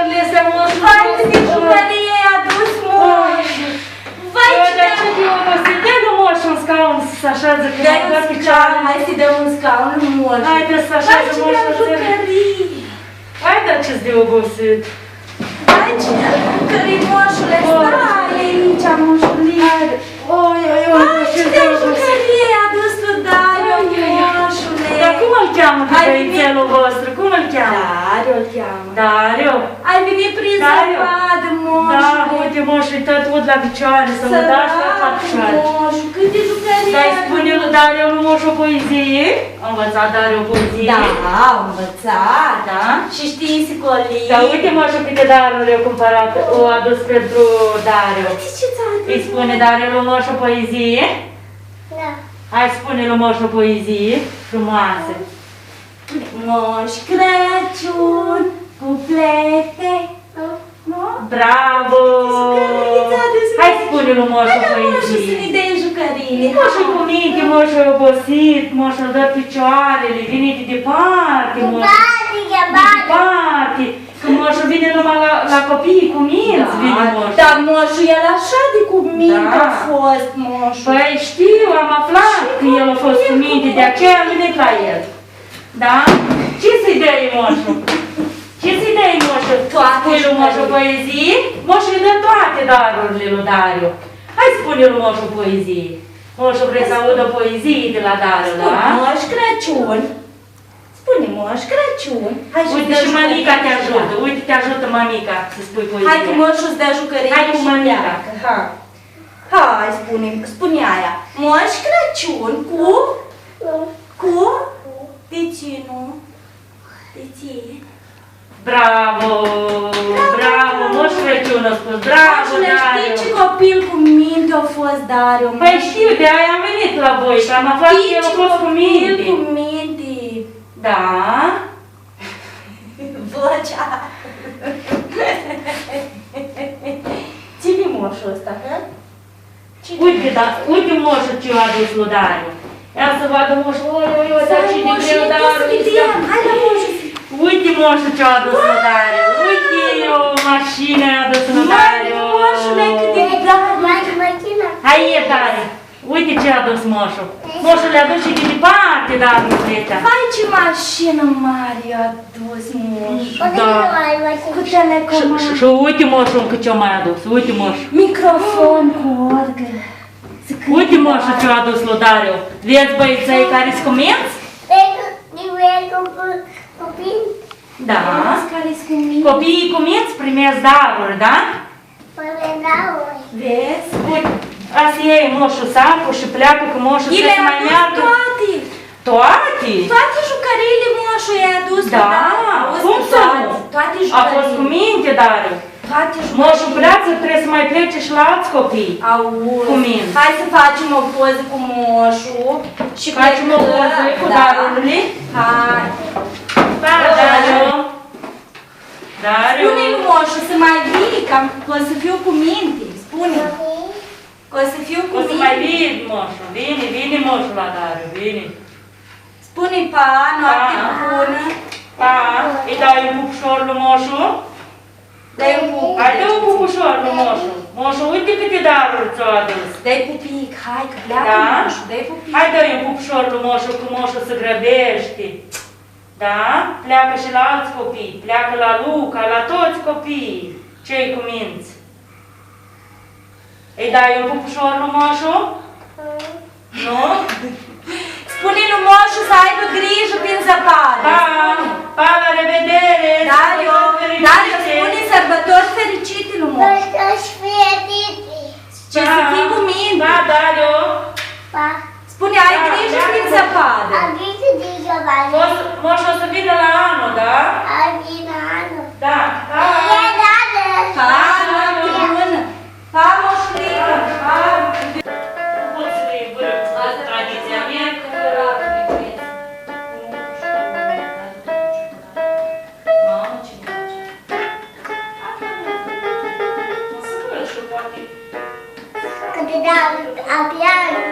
darurile astea, moșu. Vai, câte jucării ai adus, moș! Vai, Dar ce de obosit? Dă-i lui moșu un scaun să se așează când dai ai un dat scaun, picioarele. hai să-i dăm un scaun lui moș. Haide să Vai, așează ce moșu de în țără. jucării! Hai, dar ce-ți de obosit? Vai, ce de jucării, moșule! Stai aici, moșulic! Oi, oi, oi, Vai, ce de jucării ai adus lui Dario, moșule! Dar cum îl cheamă pe Ai băiețelul vostru? Cum îl cheamă? Dario îl cheamă. Dario. Ai venit prin Dario. zăpadă, Da, moșule! uite, moșu, tot ud la picioare, să mă dați la picioare. Moșu, câte jucării Dar ai îi spune lui Dario lui moșu o poezie? A învățat Dario o poezie? Da, au învățat. Da? Și știi sicolii. Dar uite, moșu, câte daruri eu cumpărat, o adus pentru Dario. Uite ce ți-a adus. Îi spune Dario lui moșu o poezie? Da. Hai, spune lui moșu o poezie frumoasă. Moș Crăciun cu plete. Nu? Bravo! Hai, spune lui moșu o Hai, moșu, să poezie. ne dai jucăriile. Moșu cu minte, moșu e obosit, moșu dă picioarele, vine de departe, moșu. Bate, bate. Departe. Că moșu vine numai la copiii cu minți, vine moșu. Dar moșu, el așa de cuminte Da. a fost, moșu. Păi știu, am aflat că el a fost cu minte, de aceea am venit la el. Da? Ce să-i dai, moșu? Ce să-i dai, moșu? Toate Spune lui moșu jucării. poezie? Moșu îi dă toate darurile lui Dario. Hai spune lui moșu poezie. Moșu vrei să audă poezie de la Dario, da? Moș Crăciun. Spune Moș Crăciun. Hai să-ți Uite dă și mamica te jucării. ajută, uite te ajută mamica să spui poezia. Hai că moșul îți dă jucării. Hai cu și mămica. pleacă. Hai, spune aia. Moș Crăciun cu... De ce nu? De ce? Bravo! Bravo! Moș Crăciun a spus, bravo, Moșule, știi ce Dario! copil cu minte a fost Dario? Păi știu, de aia am venit la voi și am aflat că Știi el a ce fost cu copil minte. cu minte? Da? Vocea. Cine moșul ăsta, hă? Cine? Uite, da, uite moșul ce a adus lui Dario. Ia să vadă moșul, oi, dar ce de greu Dario este. Hai la moșul. Uite moșul ce a adus lui Dario. Uite o mașină a adus lui Dario. Moșule, cât de drag. Machina. Hai, e Dario. Uite ce a adus moșul. Moșul le-a adus și de departe darurile astea. Vai, ce mașină mare a adus moșul. O de Da. nu ai machina. Cu telecomandă. Și uite moșul încă ce-o mai adus. Uite moșul. Microfon cu orgă. Să cânte Uite moșul ce-a adus lui Dario. Vezi băieței care-s cuminți? Copii. Da. Vezi care-s cu mine? Copiii cuminți primesc daruri, da? Până la oi. Vezi? Uite, asta e moșul sacul și pleacă cu moșul El să le-a mai adus meargă. toate. Toate? Toate jucăriile moșul i-a adus. Da, Auzi, cum să toate, nu? toate A fost cu jucăriile. minte, Dario. Toate Moșul jucăriile. pleacă, trebuie să mai plece și la alți copii. Auzi. Cu mine. Hai să facem o poză cu moșul. Și Facem o plecăm. poză cu Da. darurile. Hai. Da, Dario. Dario. Spune-i moșul să mai vii, că o să fiu cu minte. Spune. Că o să fiu cu O să minte. mai vin moșul. Vine moșul la Dario, vine. Spune-i pa, noapte Pa. bună. Pa, îi dai un pupușor lui moșul? Dai un pup. Hai, dă un pupușor lui moșul. Moșul, uite câte daruri ți-o adus. Dai pupic, hai că pleacă Da? moșul, dai pupic. Hai, dă-i un pupușor lui moșul, că moșul se grăbește. Da? Pleacă și la alți copii. Pleacă la Luca, la toți copiii. Cei cu minți. Îi dai un pupușor lui moșul? Nu? Spune lui moșul să aibă grijă prin zăpadă. Pa! Pa, la revedere! Dario, Sărbători Dario, fericite! spune sărbători fericite lui moș. Să-și fie titi. Ce să fii cu mine. Pa, Dario! Pa. Spune, ai grijă prin zăpadă. Am grijă de jovane. Moșul o să vină la anul, da? Am grijă anul. Da. Pa! E dată. Pa, noapte bună. Pa, moșulică. Pa. Poți să le vârți tradiția mea? Mamă, ce place. Mă să văd și poate. Că te dau apianul.